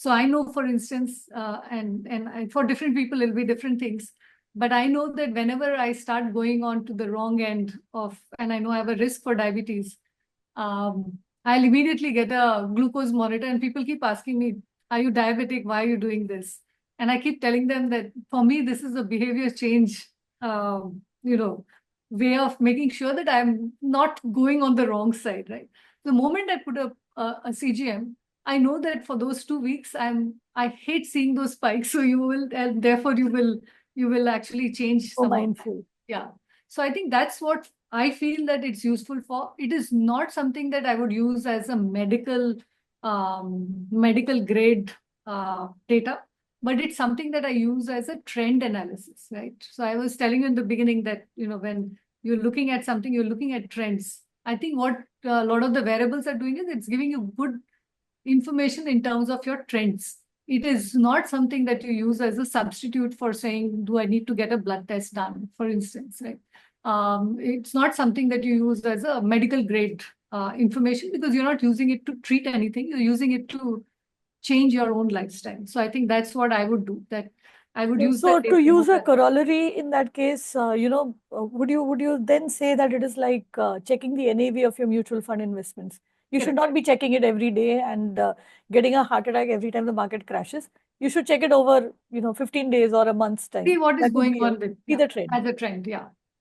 So I know, for instance, for different people, it'll be different things. But I know that whenever I start going on to the wrong end of, and I know I have a risk for diabetes, I'll immediately get a glucose monitor, and people keep asking me, are you diabetic? Why are you doing this? And I keep telling them that for me, this is a behavior change, way of making sure that I'm not going on the wrong side, right? The moment I put a CGM, I know that for those 2 weeks, I hate seeing those spikes. So you will, and therefore you will actually change So some of that. mindful. Yeah. So I think that's what I feel that it's useful for. It is not something that I would use as a medical grade data, but it's something that I use as a trend analysis, right? So I was telling you in the beginning that, when you're looking at something, you're looking at trends. I think what a lot of the wearables are doing is it's giving you good information in terms of your trends. It is not something that you use as a substitute for saying, do I need to get a blood test done, for instance, right? It's not something that you use as a medical grade information, because you're not using it to treat anything. You're using it to change your own lifestyle. So I think that's what I would do, that I would use So that to data use a more. corollary in that case, would you then say that it is like checking the NAV of your mutual fund investments? You should not be checking it every day and getting a heart attack every time the market crashes. You should check it over, 15 days or a month's time. See what is That would going be on with the trend. as a trend. Yeah.